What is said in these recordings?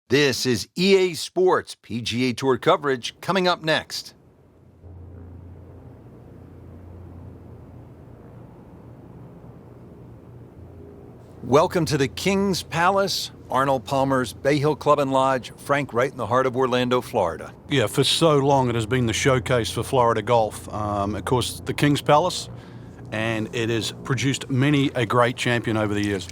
This is EA Sports PGA Tour coverage coming up next. Welcome to the King's Palace, Arnold Palmer's Bay Hill Club and Lodge, Frank, right in the heart of Orlando, Florida. Yeah, for so long it has been the showcase for Florida golf. Of course, the King's Palace, and it has produced many a great champion over the years.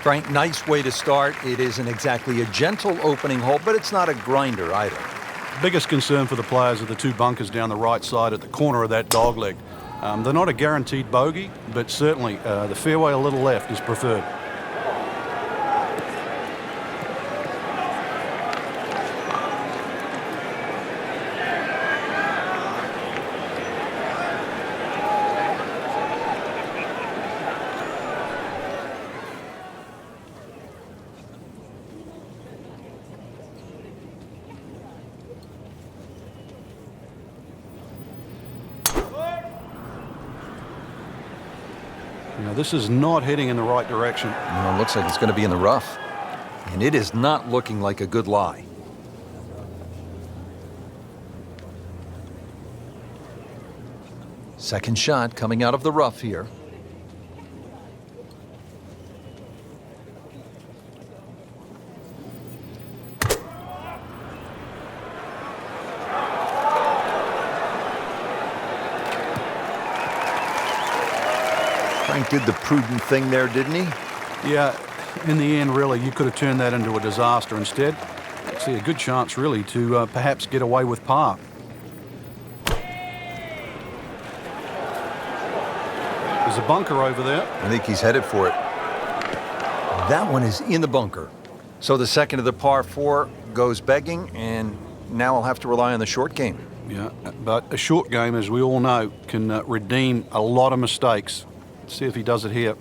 Frank, nice way to start. It isn't exactly a gentle opening hole, but it's not a grinder either. Biggest concern for the players are the two bunkers down the right side at the corner of that dogleg. They're not a guaranteed bogey, but certainly the fairway a little left is preferred. Now, this is not heading in the right direction. No, it looks like it's going to be in the rough. And it is not looking like a good lie. Second shot coming out of the rough here. Frank did the prudent thing there, didn't he? Yeah, in the end, really, you could have turned that into a disaster. Instead, I see a good chance, really, to perhaps get away with par. There's a bunker over there. I think he's headed for it. That one is in the bunker. So the second of the par four goes begging, and now I'll have to rely on the short game. Yeah, but a short game, as we all know, can redeem a lot of mistakes. Let's see if he does it here.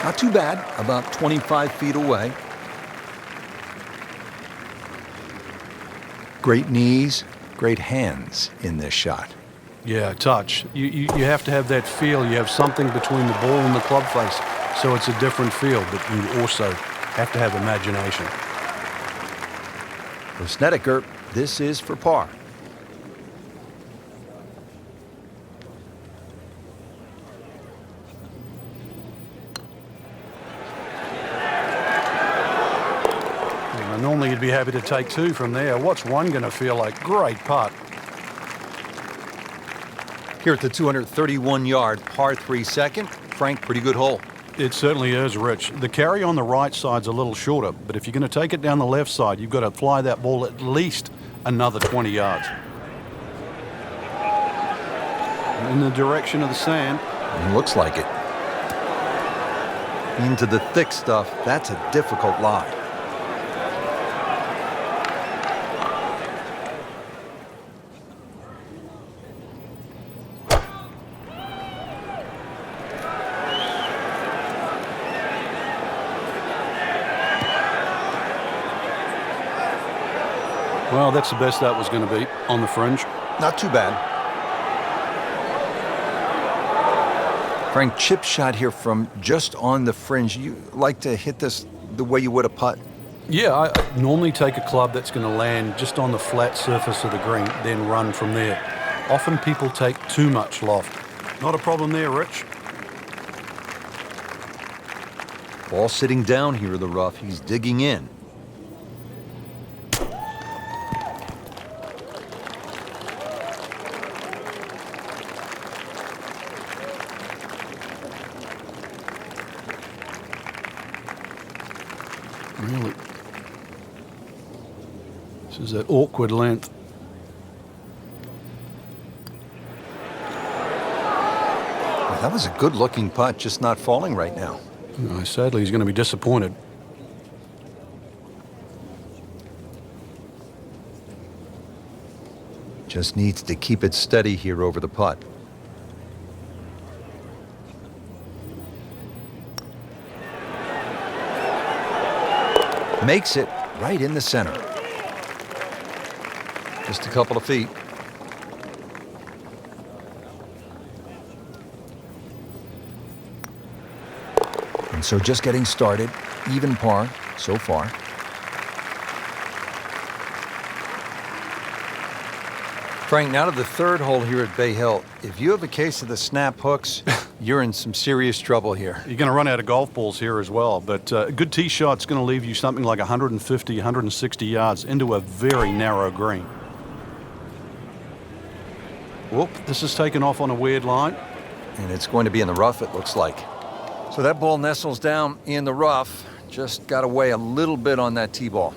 Not too bad, about 25 feet away. Great knees, great hands in this shot. Yeah, touch. You have to have that feel. You have something between the ball and the club face, so it's a different feel, but you also have to have imagination. For Snedeker, this is for par. Normally you'd be happy to take two from there. What's one going to feel like? Great putt. Here at the 231-yard par 3 second, Frank, pretty good hole. It certainly is, Rich. The carry on the right side's a little shorter, but if you're going to take it down the left side, you've got to fly that ball at least another 20 yards. In the direction of the sand. It looks like it. Into the thick stuff, that's a difficult lie. Well, that's the best that was going to be on the fringe. Not too bad. Frank, chip shot here from just on the fringe. You like to hit this the way you would a putt? Yeah, I normally take a club that's going to land just on the flat surface of the green, then run from there. Often people take too much loft. Not a problem there, Rich. Ball sitting down here in the rough. He's digging in. Really. This is an awkward length. Well, that was a good-looking putt, just not falling right now. No, sadly, he's going to be disappointed. Just needs to keep it steady here over the putt. Makes it right in the center. Just a couple of feet. And so just getting started, even par so far. Frank, now to the third hole here at Bay Hill. If you have a case of the snap hooks, you're in some serious trouble here. You're going to run out of golf balls here as well, but a good tee shot's going to leave you something like 150, 160 yards into a very narrow green. Whoop, this is taken off on a weird line. And it's going to be in the rough, it looks like. So that ball nestles down in the rough. Just got away a little bit on that tee ball.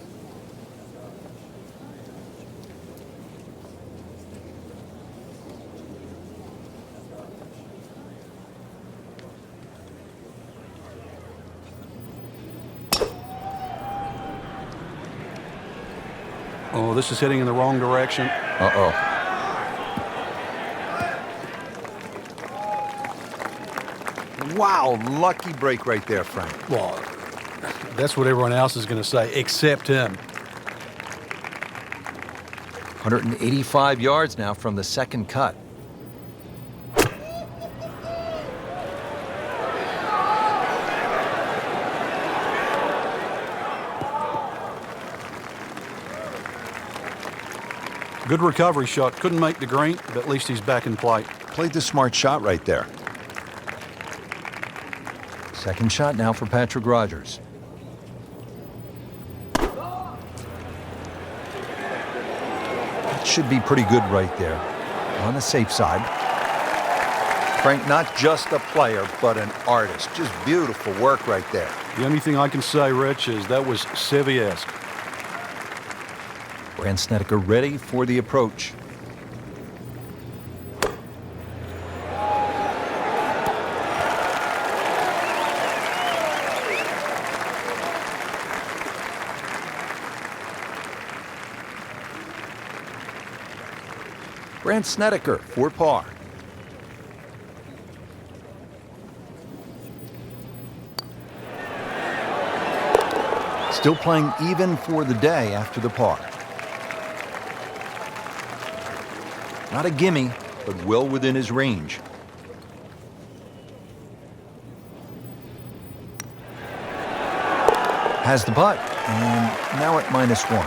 Oh, this is heading in the wrong direction. Uh-oh. Wow, lucky break right there, Frank. Well, that's what everyone else is going to say, except him. 185 yards now from the second cut. Good recovery shot. Couldn't make the green, but at least he's back in play. Played the smart shot right there. Second shot now for Patrick Rodgers. That should be pretty good right there. On the safe side. Frank, not just a player, but an artist. Just beautiful work right there. The only thing I can say, Rich, is that was Seve-esque. Brandt Snedeker ready for the approach. Brandt Snedeker for par. Still playing even for the day after the par. Not a gimme, but well within his range. Has the putt, and now at -1.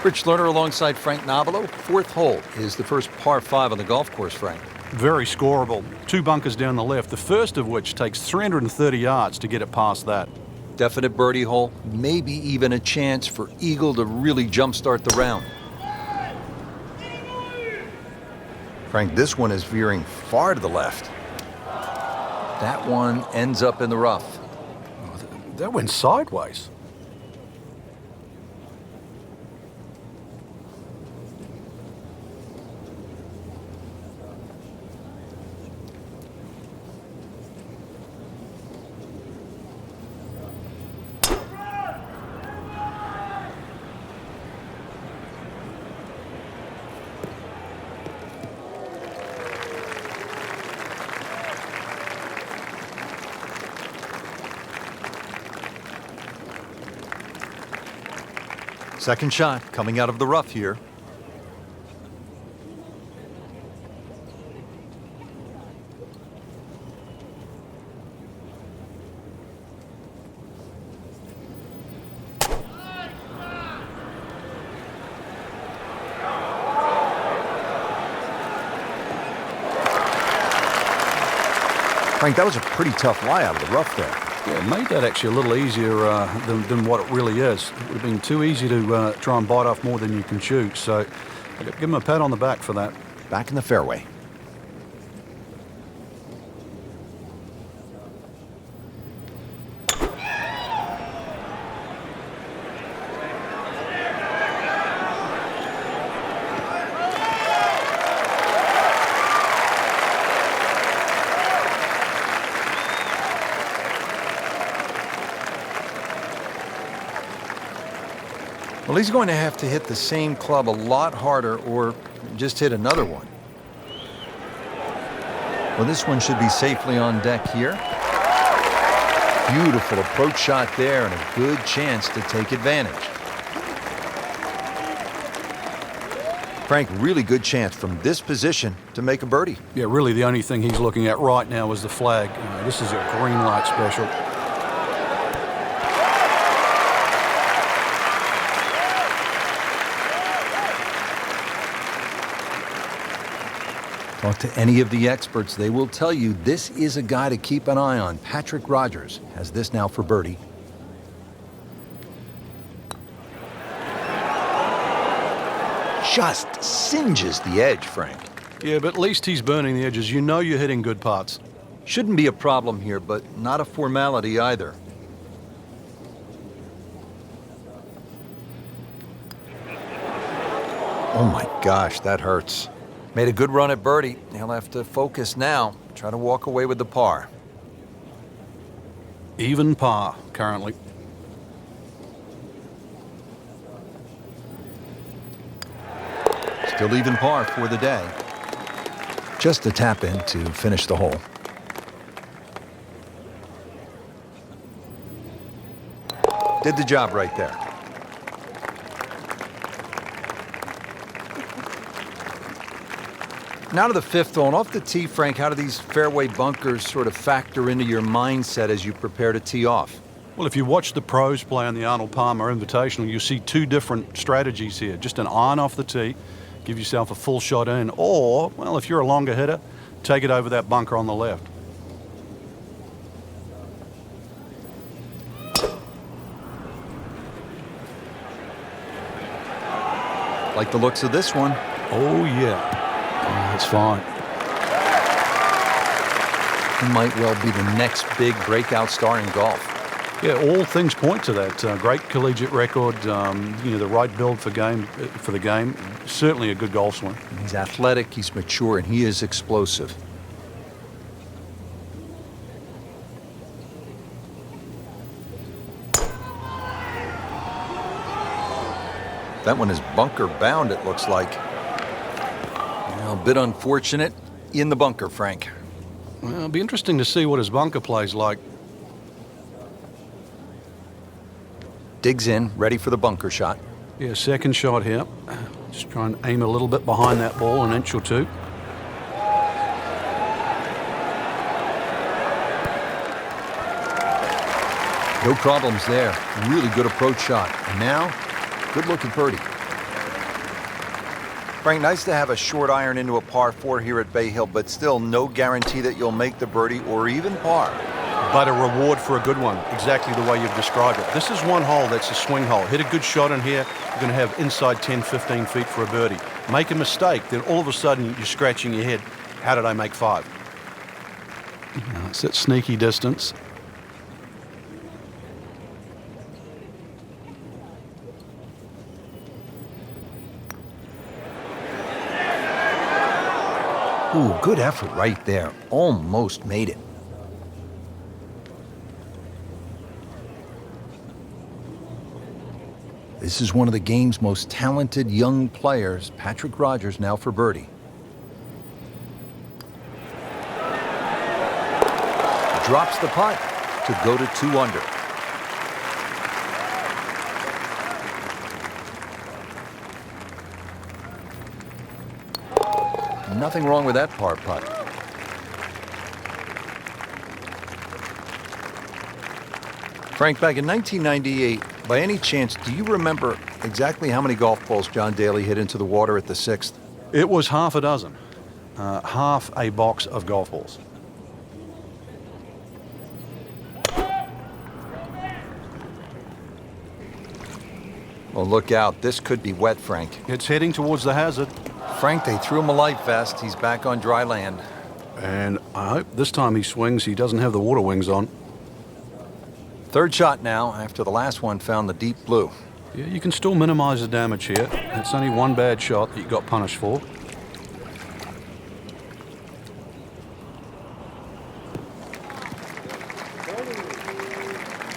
Rich Lerner alongside Frank Nobilo. Fourth hole is the first par 5 on the golf course, Frank. Very scoreable. 2 bunkers down the left, the first of which takes 330 yards to get it past that. Definite birdie hole, maybe even a chance for Eagle to really jumpstart the round. Frank, this one is veering far to the left. That one ends up in the rough. That went sideways. Second shot coming out of the rough here. Frank, that was a pretty tough lie out of the rough there. Yeah, it made that actually a little easier than what it really is. It would have been too easy to try and bite off more than you can chew. So I've got to give him a pat on the back for that. Back in the fairway. Well, he's going to have to hit the same club a lot harder or just hit another one. Well, this one should be safely on deck here. Beautiful approach shot there and a good chance to take advantage. Frank, really good chance from this position to make a birdie. Yeah, really the only thing he's looking at right now is the flag. This is a green light special. Talk to any of the experts, they will tell you this is a guy to keep an eye on. Patrick Rodgers has this now for birdie. Just singes the edge, Frank. Yeah, but at least he's burning the edges. You know you're hitting good putts. Shouldn't be a problem here, but not a formality either. Oh my gosh, that hurts. Made a good run at birdie. He'll have to focus now. Try to walk away with the par. Even par currently. Still even par for the day. Just a tap in to finish the hole. Did the job right there. Now to the fifth hole, and off the tee, Frank, how do these fairway bunkers sort of factor into your mindset as you prepare to tee off? Well, if you watch the pros play on the Arnold Palmer Invitational, you see two different strategies here. Just an iron off the tee, give yourself a full shot in, or, well, if you're a longer hitter, take it over that bunker on the left. Like the looks of this one. Oh, yeah. That's fine. He might well be the next big breakout star in golf. Yeah, all things point to that. Great collegiate record, the right build for the game. Certainly a good golf swing. He's athletic, he's mature, and he is explosive. That one is bunker bound, it looks like. A bit unfortunate in the bunker, Frank. Well, it'll be interesting to see what his bunker plays like. Digs in, ready for the bunker shot. Yeah, second shot here. Just try and aim a little bit behind that ball, an inch or two. No problems there. Really good approach shot. And now, good look at birdie. Frank, nice to have a short iron into a par 4 here at Bay Hill, but still no guarantee that you'll make the birdie or even par. But a reward for a good one, exactly the way you've described it. This is one hole that's a swing hole. Hit a good shot in here, you're going to have inside 10, 15 feet for a birdie. Make a mistake, then all of a sudden you're scratching your head. How did I make 5? It's that sneaky distance. Ooh, good effort right there. Almost made it. This is one of the game's most talented young players, Patrick Rodgers, now for birdie. Drops the putt to go to 2 under. Nothing wrong with that par putt. Frank, back in 1998, by any chance, do you remember exactly how many golf balls John Daly hit into the water at the 6th? It was half a dozen. Half a box of golf balls. Well, look out. This could be wet, Frank. It's heading towards the hazard. Frank, they threw him a life vest. He's back on dry land. And I hope this time he swings, he doesn't have the water wings on. Third shot now, after the last one found the deep blue. Yeah, you can still minimize the damage here. It's only one bad shot that you got punished for.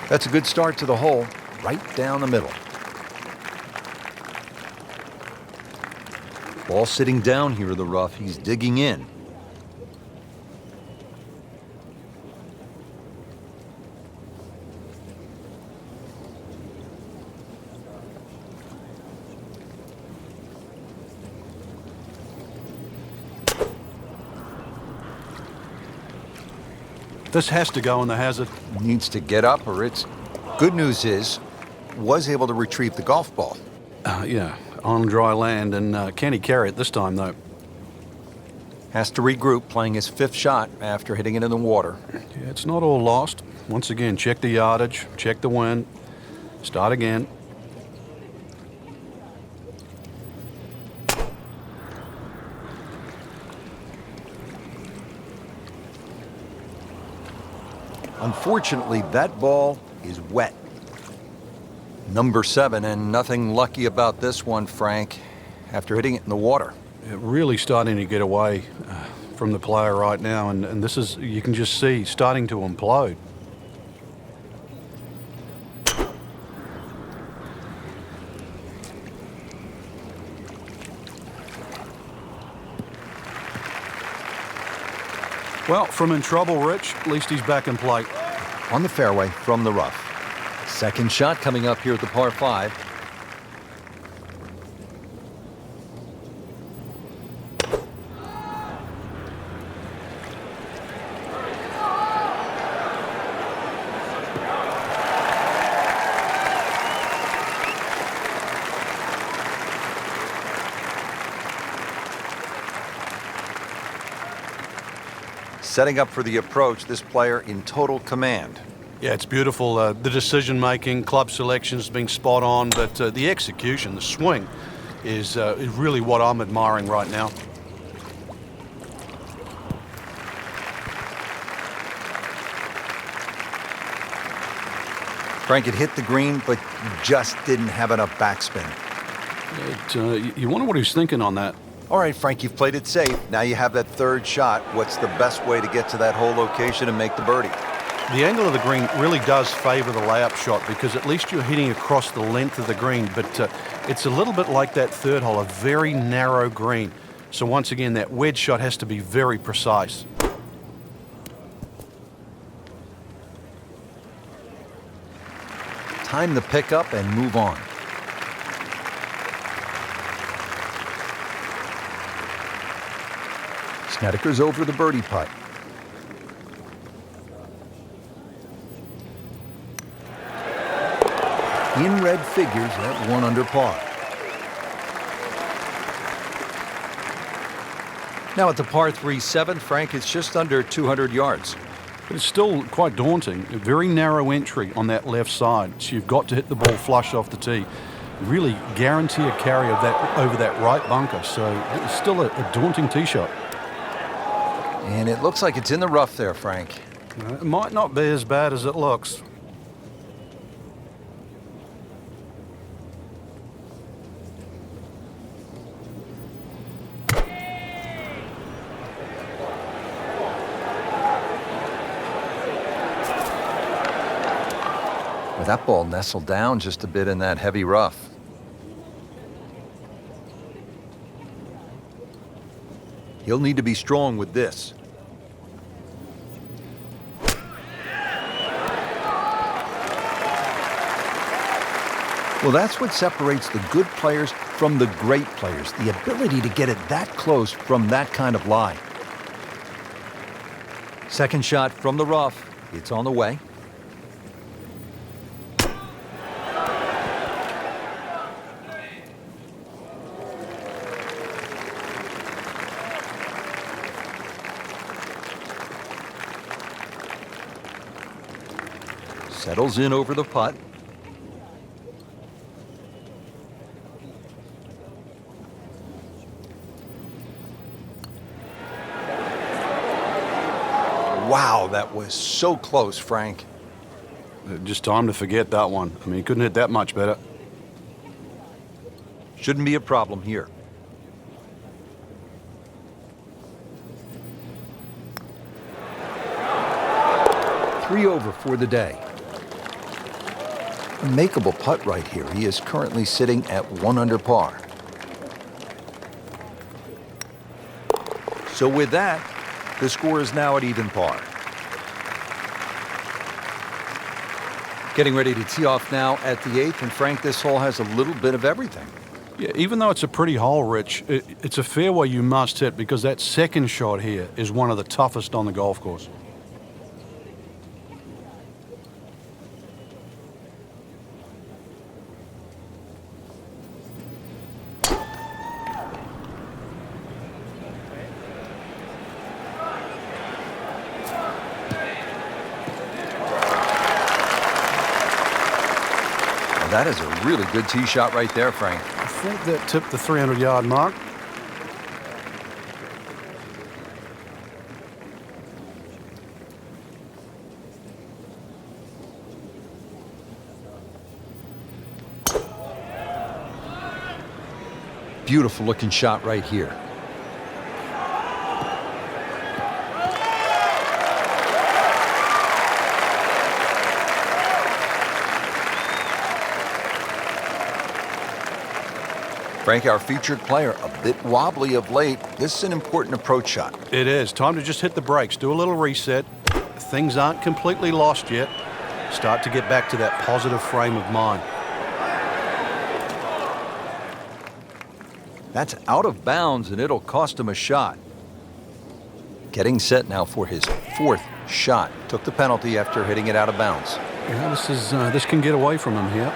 That's a good start to the hole, right down the middle. Ball sitting down here in the rough. He's digging in. This has to go in the hazard. Needs to get up or it's... Good news is, was able to retrieve the golf ball. Yeah, on dry land, and can he carry it this time, though? Has to regroup, playing his 5th shot after hitting it in the water. Yeah, it's not all lost. Once again, check the yardage, check the wind, start again. Unfortunately, that ball is wet. Number 7, and nothing lucky about this one, Frank, after hitting it in the water. It really starting to get away from the player right now, and this is, you can just see, starting to implode. Well, from in trouble, Rich, at least he's back in play. On the fairway from the rough. Second shot coming up here at the par 5. Setting up for the approach, this player in total command. Yeah, it's beautiful. The decision-making, club selection's been spot on, but the execution, the swing, is really what I'm admiring right now. Frank had hit the green, but just didn't have enough backspin. You wonder what he's thinking on that. All right, Frank, you've played it safe. Now you have that 3rd shot. What's the best way to get to that hole location and make the birdie? The angle of the green really does favor the layup shot because at least you're hitting across the length of the green, but it's a little bit like that 3rd hole, a very narrow green. So once again, that wedge shot has to be very precise. Time to pick up and move on. Snedeker's over the birdie putt. In red figures at 1 under par. Now at the par 3 7, Frank, it's just under 200 yards. But it's still quite daunting. A very narrow entry on that left side. So you've got to hit the ball flush off the tee. Really guarantee a carry of that over that right bunker. So it's still a daunting tee shot. And it looks like it's in the rough there, Frank. It might not be as bad as it looks. Well, that ball nestled down just a bit in that heavy rough. He'll need to be strong with this. Well, that's what separates the good players from the great players, the ability to get it that close from that kind of lie. Second shot from the rough. It's on the way. Settles in over the putt. Wow, that was so close, Frank. Just time to forget that one. I mean, he couldn't hit that much better. Shouldn't be a problem here. Three over for the day. A makeable putt right here. He is currently sitting at 1 under par. So with that, the score is now at even par. Getting ready to tee off now at the 8th, and Frank, this hole has a little bit of everything. Yeah, even though it's a pretty hole, Rich, it's a fairway you must hit because that second shot here is one of the toughest on the golf course. That is a really good tee shot right there, Frank. I think that tipped the 300-yard mark. Beautiful looking shot right here. Frank, our featured player, a bit wobbly of late. This is an important approach shot. It is. Time to just hit the brakes, do a little reset. Things aren't completely lost yet. Start to get back to that positive frame of mind. That's out of bounds, and it'll cost him a shot. Getting set now for his 4th shot. Took the penalty after hitting it out of bounds. Yeah, this can get away from him here.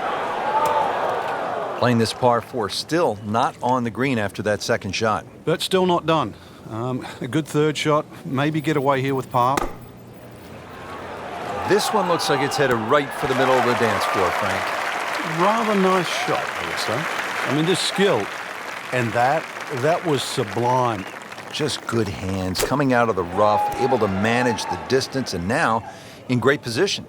Playing this par 4, still not on the green after that second shot. But still not done. A good third shot. Maybe get away here with par. This one looks like it's headed right for the middle of the dance floor, Frank. Rather nice shot, I would say. I mean, this skill, and that was sublime. Just good hands, coming out of the rough, able to manage the distance, and now in great position.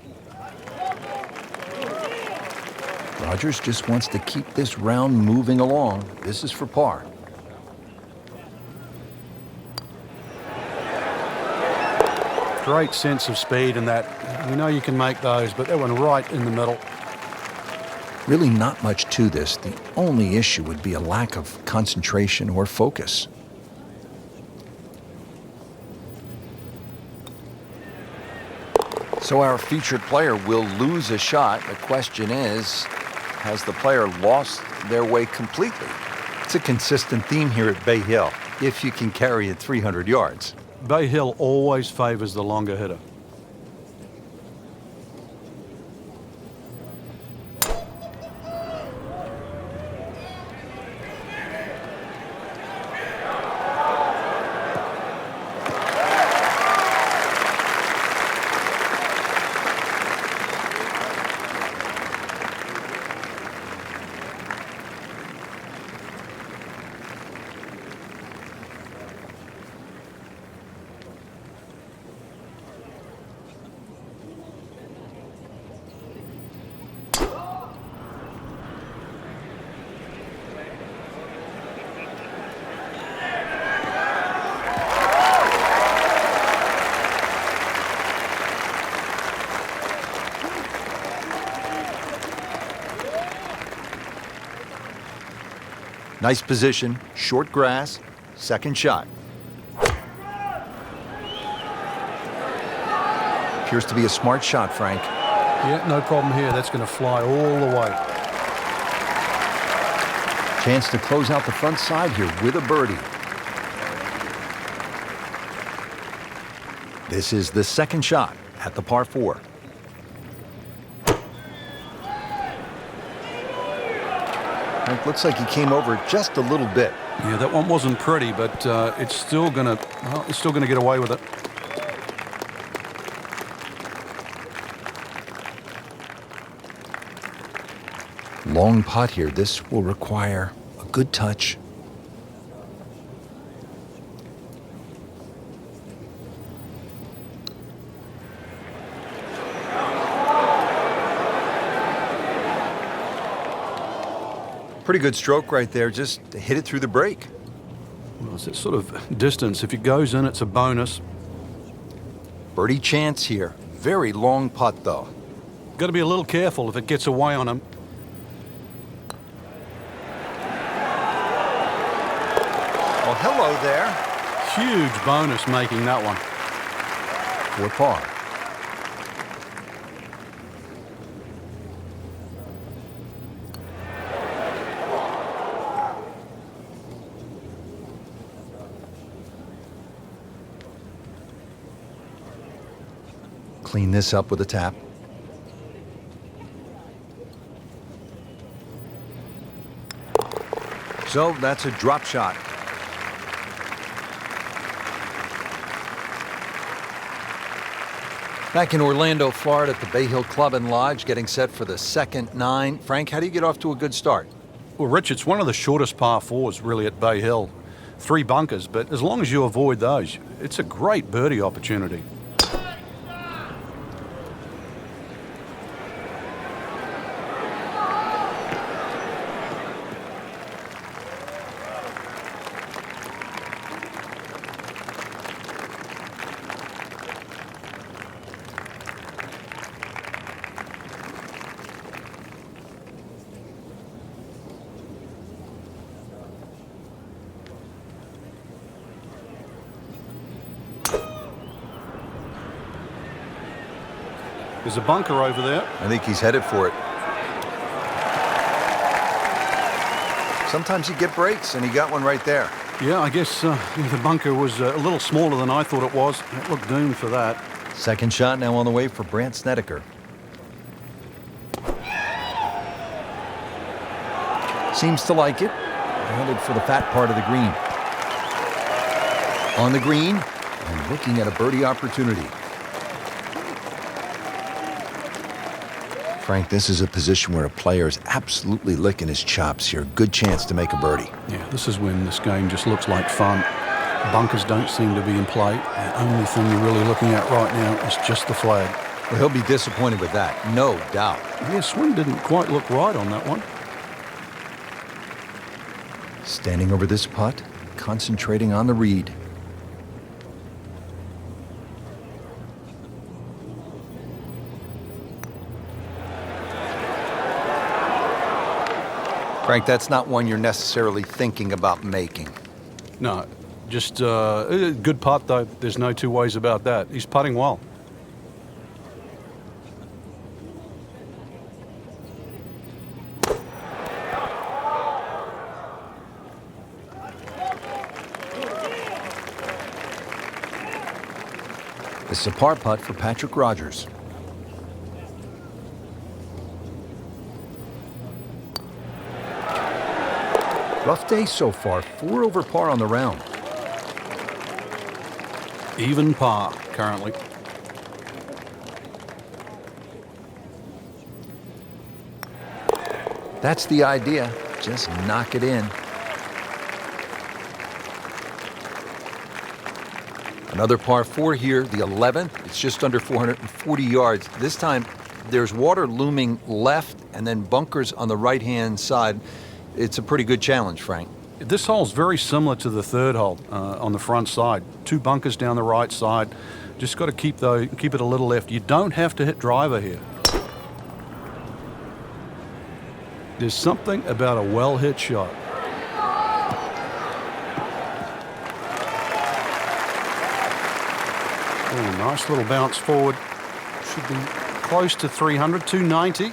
Rodgers just wants to keep this round moving along. This is for par. Great sense of speed in that. You know you can make those, but that one right in the middle. Really not much to this. The only issue would be a lack of concentration or focus. So our featured player will lose a shot. The question is, has the player lost their way completely? It's a consistent theme here at Bay Hill, if you can carry it 300 yards. Bay Hill always favors the longer hitter. Nice position, short grass, second shot. Appears to be a smart shot, Frank. Yeah, no problem here. That's going to fly all the way. Chance to close out the front side here with a birdie. This is the second shot at the par 4. It looks like he came over just a little bit. Yeah, that one wasn't pretty, but it's still gonna get away with it. Long putt here. This will require a good touch. Pretty good stroke right there, just to hit it through the break. Well, it's that sort of distance. If it goes in, it's a bonus. Birdie chance here. Very long putt, though. Got to be a little careful if it gets away on him. Well, hello there. Huge bonus making that one. For par. Clean this up with a tap. So that's a drop shot. Back in Orlando, Florida at the Bay Hill Club and Lodge, getting set for the second 9. Frank, how do you get off to a good start? Well, Rich, it's one of the shortest par 4s really at Bay Hill. 3 bunkers, but as long as you avoid those, it's a great birdie opportunity. There's a bunker over there. I think he's headed for it. Sometimes you get breaks, and he got one right there. Yeah, I guess the bunker was a little smaller than I thought it was. It looked doomed for that. Second shot now on the way for Brant Snedeker. Seems to like it. Headed for the fat part of the green. On the green, and looking at a birdie opportunity. Frank, this is a position where a player is absolutely licking his chops here. Good chance to make a birdie. Yeah, this is when this game just looks like fun. Bunkers don't seem to be in play. The only thing you're really looking at right now is just the flag. Well, he'll be disappointed with that, no doubt. Yeah, swing didn't quite look right on that one. Standing over this putt, concentrating on the read. Frank, that's not one you're necessarily thinking about making. No, just a good putt, though. There's no two ways about that. He's putting well. It's a par putt for Patrick Rodgers. Rough day so far, 4 over par on the round. Even par currently. That's the idea. Just knock it in. Another par 4 here, the 11th. It's just under 440 yards. This time, there's water looming left and then bunkers on the right-hand side. It's a pretty good challenge, Frank. This hole's very similar to the third hole on the front side. 2 bunkers down the right side. Just got to keep it a little left. You don't have to hit driver here. There's something about a well-hit shot. Oh, nice little bounce forward. Should be close to 300, 290.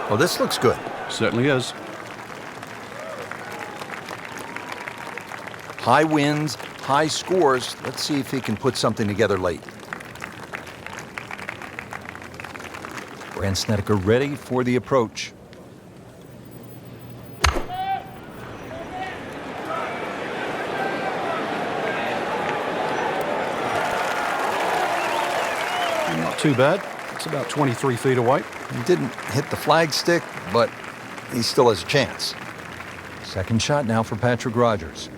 Well, this looks good. Certainly is. High winds, high scores. Let's see if he can put something together late. Brant Snedeker ready for the approach. Not too bad. It's about 23 feet away. He didn't hit the flagstick, but he still has a chance. Second shot now for Patrick Rodgers.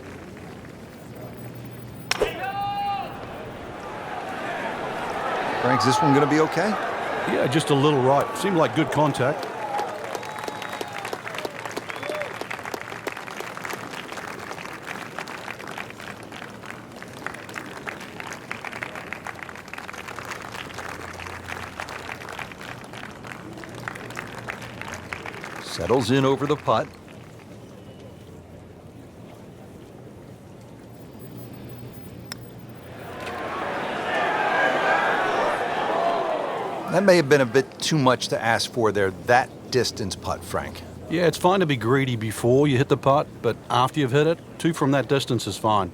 Frank, is this one going to be okay? Yeah, just a little right. Seemed like good contact. Settles in over the putt. That may have been a bit too much to ask for there, that distance putt, Frank. Yeah, it's fine to be greedy before you hit the putt, but after you've hit it, 2 from that distance is fine.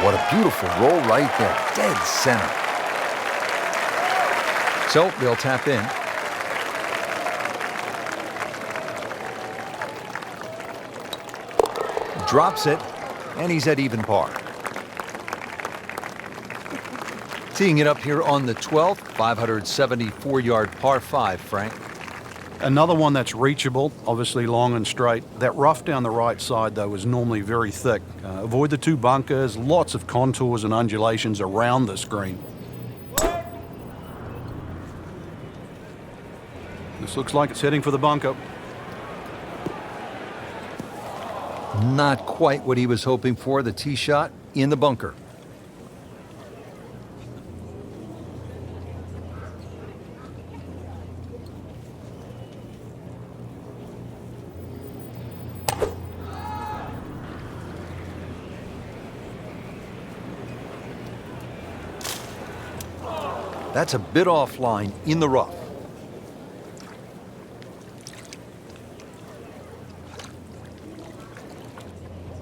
What a beautiful roll right there, dead center. So they'll tap in. Drops it, and he's at even par. Teeing it up here on the 12th, 574-yard par 5, Frank. Another one that's reachable, obviously long and straight. That rough down the right side, though, is normally very thick. Avoid the 2 bunkers, lots of contours and undulations around this green. This looks like it's heading for the bunker. Not quite what he was hoping for, the tee shot in the bunker. That's a bit offline in the rough.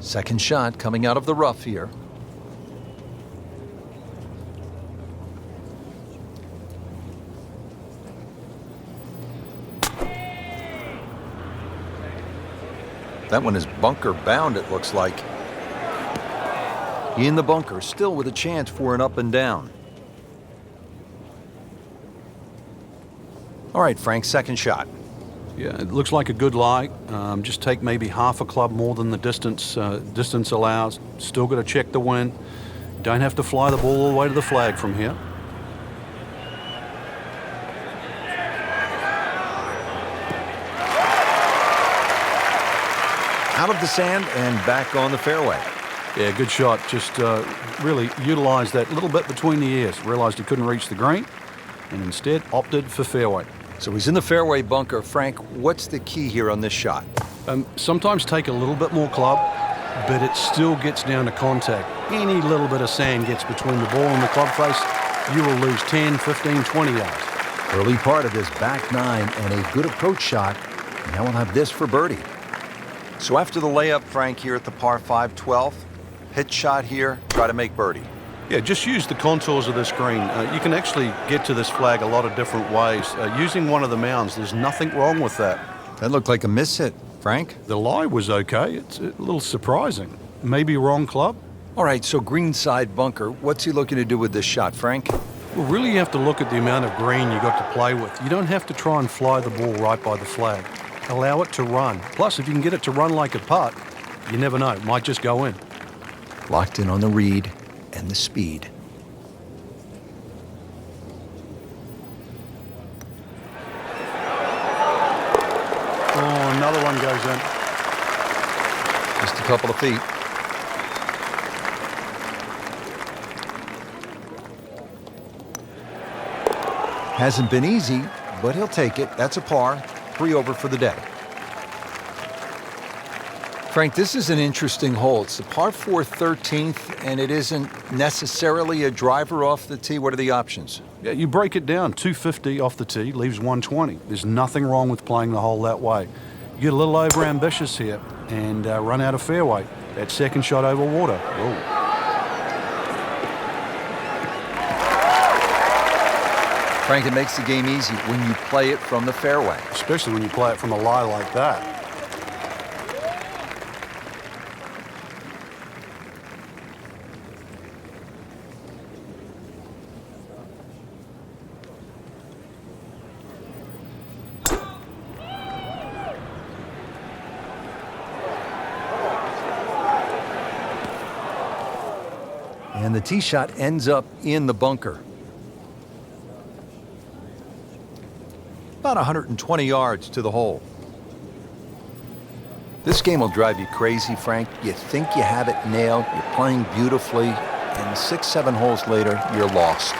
Second shot coming out of the rough here. That one is bunker bound, it looks like. In the bunker, still with a chance for an up and down. All right, Frank, second shot. Yeah, it looks like a good lie. Just take maybe half a club more than the distance allows. Still got to check the wind. Don't have to fly the ball all the way to the flag from here. Out of the sand and back on the fairway. Yeah, good shot. Just really utilized that little bit between the ears. Realized he couldn't reach the green and instead opted for fairway. So he's in the fairway bunker. Frank, what's the key here on this shot? Sometimes take a little bit more club, but it still gets down to contact. Any little bit of sand gets between the ball and the club face, you will lose 10, 15, 20 yards. Early part of his back nine and a good approach shot. Now we'll have this for birdie. So after the layup, Frank, here at the par 5 12th, pitch shot here, try to make birdie. Yeah, just use the contours of this green. You can actually get to this flag a lot of different ways. Using one of the mounds, there's nothing wrong with that. That looked like a miss hit, Frank. The lie was okay. It's a little surprising. Maybe wrong club. All right, so green side bunker. What's he looking to do with this shot, Frank? Well, really you have to look at the amount of green you got to play with. You don't have to try and fly the ball right by the flag. Allow it to run. Plus, if you can get it to run like a putt, you never know. It might just go in. Locked in on the read and the speed. Oh, another one goes in. Just a couple of feet. Hasn't been easy, but he'll take it. That's a par. 3 over for the day. Frank, this is an interesting hole. It's the par 4 13th, and it isn't necessarily a driver off the tee. What are the options? Yeah, you break it down. 250 off the tee leaves 120. There's nothing wrong with playing the hole that way. You get a little over ambitious here and run out of fairway. That second shot over water. Ooh. Frank, it makes the game easy when you play it from the fairway. Especially when you play it from a lie like that. And the tee shot ends up in the bunker. About 120 yards to the hole. This game will drive you crazy, Frank. You think you have it nailed, you're playing beautifully, and 6, 7 holes later, you're lost.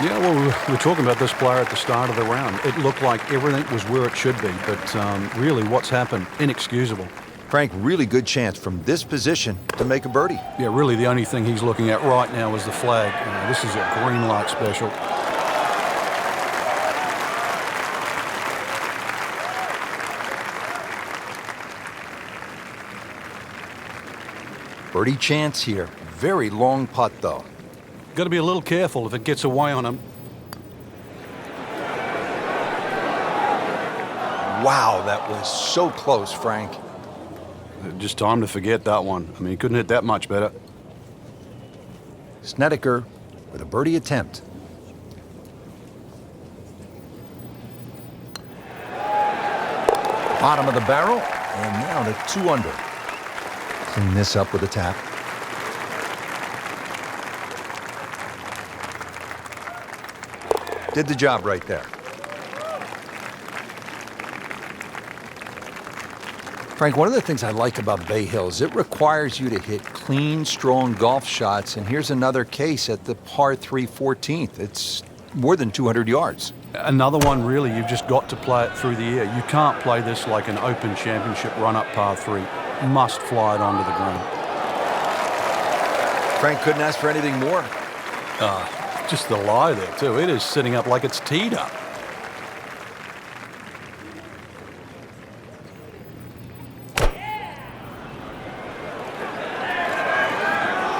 Yeah, well, we were talking about this player at the start of the round. It looked like everything was where it should be, but really what's happened, inexcusable. Frank, really good chance from this position to make a birdie. Yeah, really the only thing he's looking at right now is the flag. This is a green light special. Birdie chance here. Very long putt, though. Got to be a little careful if it gets away on him. Wow, that was so close, Frank. Just time to forget that one. I mean, he couldn't hit that much better. Snedeker with a birdie attempt. Bottom of the barrel, and now to 2 under. Clean this up with a tap. Did the job right there. Frank, one of the things I like about Bay Hill is it requires you to hit clean, strong golf shots, and here's another case at the par 3 14th. It's more than 200 yards. Another one, really, you've just got to play it through the air. You can't play this like an Open Championship run-up par 3. Must fly it onto the green. Frank couldn't ask for anything more. Just the lie there, too. It is sitting up like it's teed up.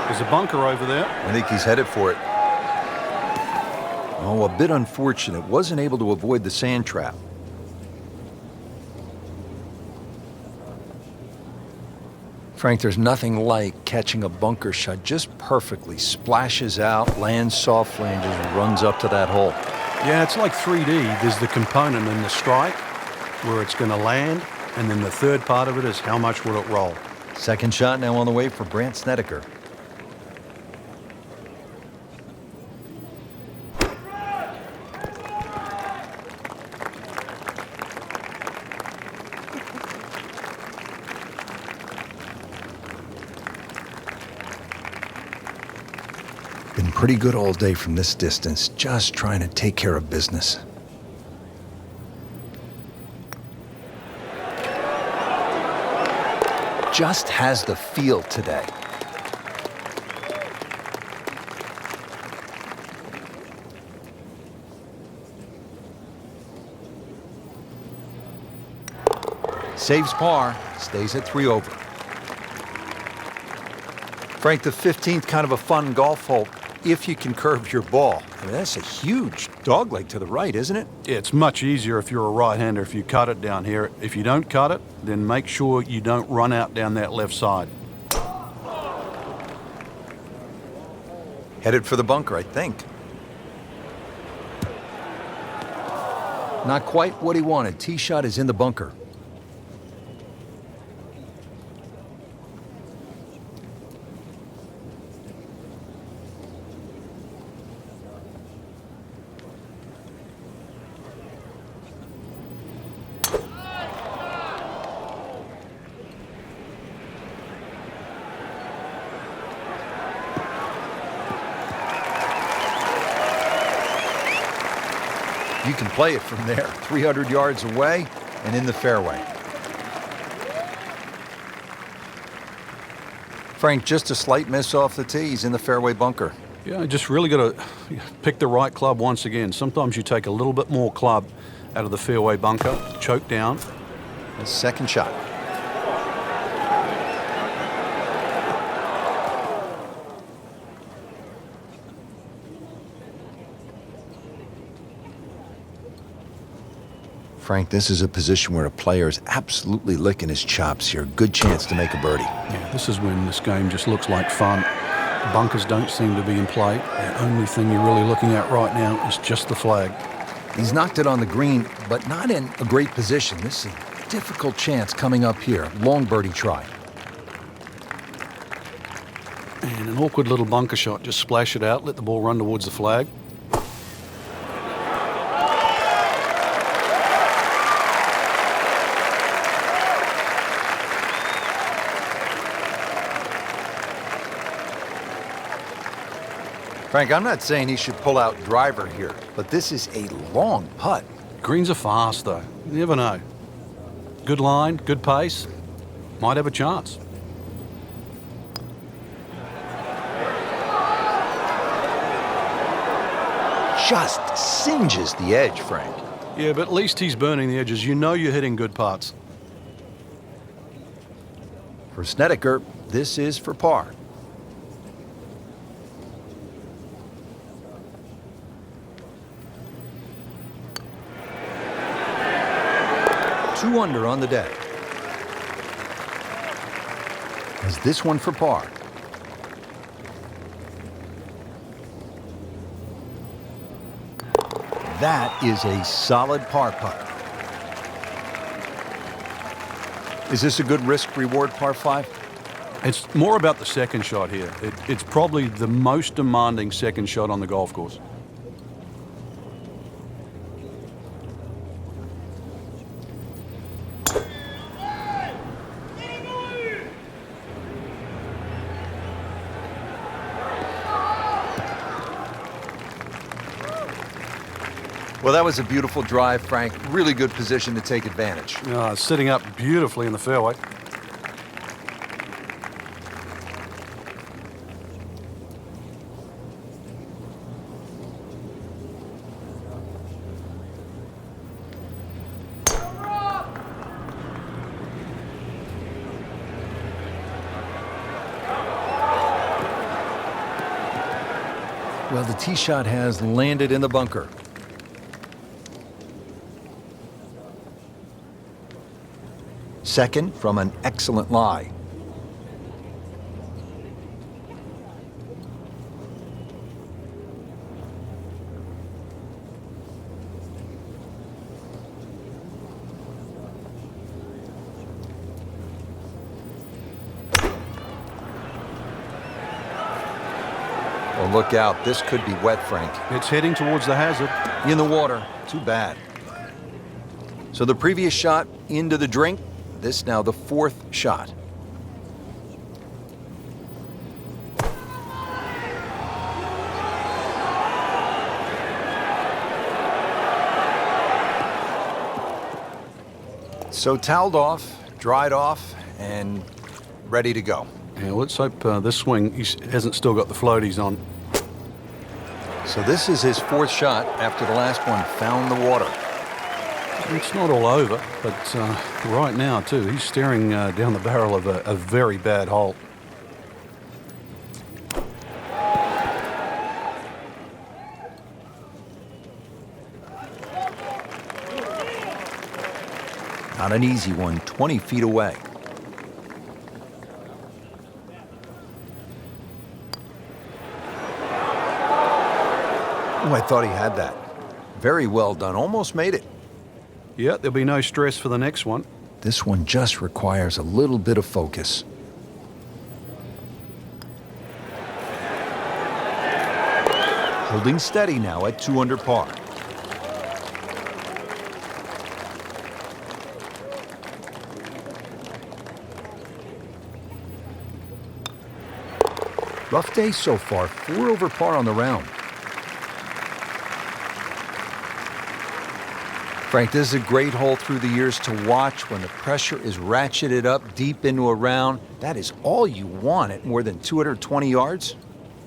There's a bunker over there. I think he's headed for it. Oh, a bit unfortunate. Wasn't able to avoid the sand trap. Frank, there's nothing like catching a bunker shot just perfectly. Splashes out, lands softly, and just runs up to that hole. Yeah, it's like 3D. There's the component in the strike where it's going to land, and then the third part of it is how much will it roll. Second shot now on the way for Brandt Snedeker. Been pretty good all day from this distance, just trying to take care of business. Just has the feel today. Saves par, stays at 3 over. Frank, the 15th, kind of a fun golf hole if you can curve your ball. I mean, that's a huge dogleg to the right, isn't it? It's much easier if you're a right-hander if you cut it down here. If you don't cut it, then make sure you don't run out down that left side. Headed for the bunker, I think. Not quite what he wanted. Tee shot is in the bunker. You can play it from there, 300 yards away and in the fairway. Frank, just a slight miss off the tee. He's in the fairway bunker. Yeah, I just really got to pick the right club once again. Sometimes you take a little bit more club out of the fairway bunker, choke down. His second shot. Frank, this is a position where a player is absolutely licking his chops here. Good chance to make a birdie. Yeah, this is when this game just looks like fun. Bunkers don't seem to be in play. The only thing you're really looking at right now is just the flag. He's knocked it on the green, but not in a great position. This is a difficult chance coming up here. Long birdie try. And an awkward little bunker shot. Just splash it out, let the ball run towards the flag. Frank, I'm not saying he should pull out driver here, but this is a long putt. Greens are fast, though. You never know. Good line, good pace. Might have a chance. Just singes the edge, Frank. Yeah, but at least he's burning the edges. You know you're hitting good putts. For Snedeker, this is for par. Two under on the day. Has this one for par. That is a solid par putt. Is this a good risk-reward par 5? It's more about the second shot here. It's probably the most demanding second shot on the golf course. Well, that was a beautiful drive, Frank. Really good position to take advantage. Sitting up beautifully in the fairway. Well, the tee shot has landed in the bunker. Second from an excellent lie. Oh, look out. This could be wet, Frank. It's heading towards the hazard. In the water. Too bad. So the previous shot into the drink. This now the fourth shot. So toweled off, dried off, and ready to go. Yeah, let's hope this swing he hasn't still got the floaties on. So this is his fourth shot after the last one found the water. It's not all over, but right now, too, he's staring down the barrel of a very bad hole. Not an easy one, 20 feet away. Oh, I thought he had that. Very well done, almost made it. Yeah, there'll be no stress for the next one. This one just requires a little bit of focus. Holding steady now at 2 under par. Rough day so far, 4 over par on the round. Frank, this is a great hole through the years to watch when the pressure is ratcheted up deep into a round. That is all you want at more than 220 yards.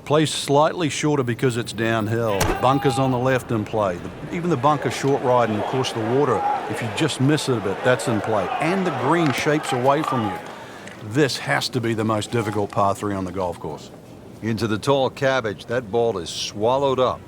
Plays slightly shorter because it's downhill. The bunker's on the left in play. Even the bunker short ride, and of course the water, if you just miss it a bit, that's in play. And the green shapes away from you. This has to be the most difficult par 3 on the golf course. Into the tall cabbage, that ball is swallowed up.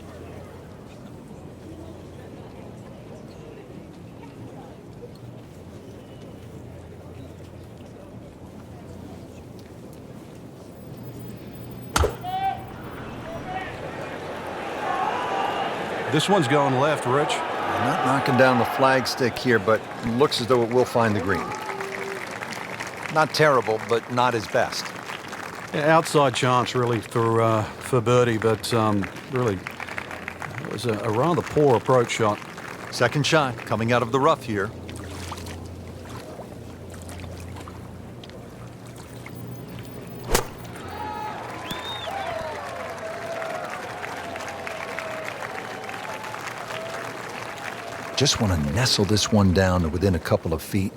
This one's going left, Rich. Not knocking down the flagstick here, but looks as though it will find the green. Not terrible, but not his best. Yeah, outside chance really for birdie, but really it was a rather poor approach shot. Second shot coming out of the rough here. Just want to nestle this one down to within a couple of feet.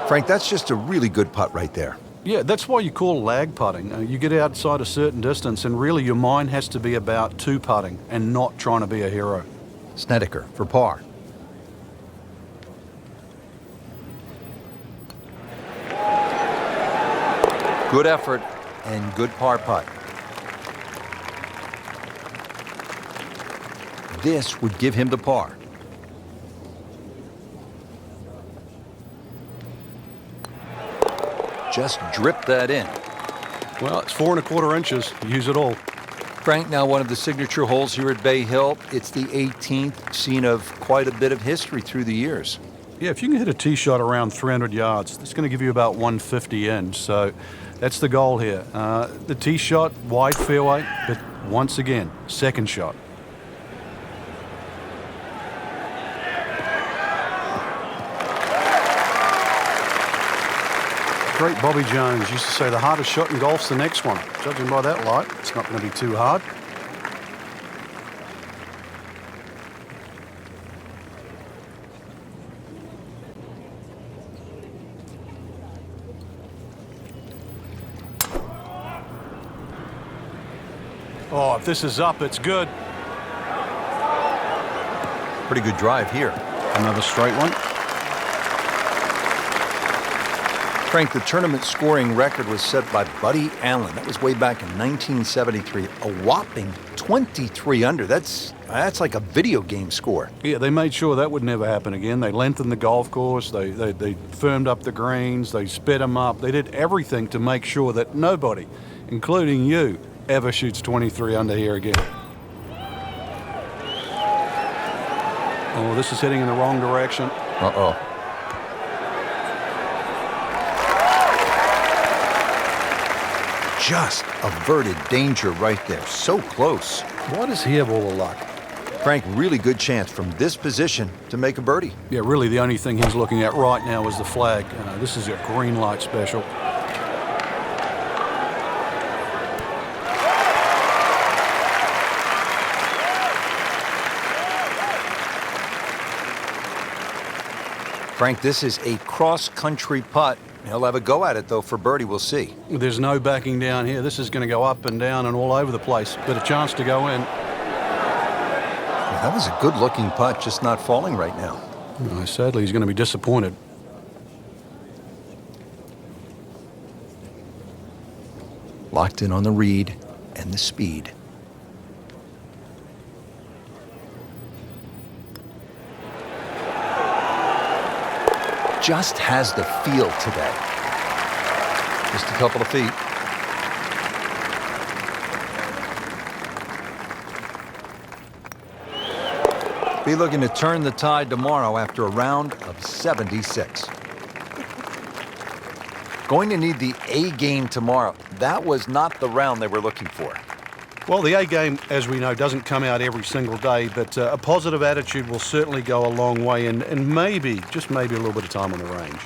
Frank, that's just a really good putt right there. Yeah, that's why you call lag putting. You get outside a certain distance, and really your mind has to be about two putting and not trying to be a hero. Snedeker for par. Good effort and good par putt. This would give him the par. Just drip that in. Well, it's 4 1/4 inches. Use it all. Frank, now one of the signature holes here at Bay Hill. It's the 18th, scene of quite a bit of history through the years. Yeah, if you can hit a tee shot around 300 yards, that's going to give you about 150 in. So that's the goal here. The tee shot, wide fairway, but once again, second shot. Great Bobby Jones used to say the hardest shot in golf's the next one. Judging by that light, it's not going to be too hard. Oh, if this is up, it's good. Pretty good drive here. Another straight one. Frank, the tournament scoring record was set by Buddy Allen. That was way back in 1973. A whopping 23 under. That's like a video game score. Yeah, they made sure that would never happen again. They lengthened the golf course. They firmed up the greens. They sped them up. They did everything to make sure that nobody, including you, ever shoots 23 under here again. Oh, this is heading in the wrong direction. Uh-oh. Just averted danger right there. So close. Why does he have all the luck? Frank, really good chance from this position to make a birdie. Yeah, really the only thing he's looking at right now is the flag. This is a green light special. Frank, this is a cross-country putt. He'll have a go at it, though, for birdie. We'll see. There's no backing down here. This is going to go up and down and all over the place, but a chance to go in. Well, that was a good-looking putt, just not falling right now. Sadly, he's going to be disappointed. Locked in on the read and the speed. Just has the feel today. Just a couple of feet. Be looking to turn the tide tomorrow after a round of 76. Going to need the A game tomorrow. That was not the round they were looking for. Well, the A game, as we know, doesn't come out every single day, but a positive attitude will certainly go a long way and maybe, just maybe, a little bit of time on the range.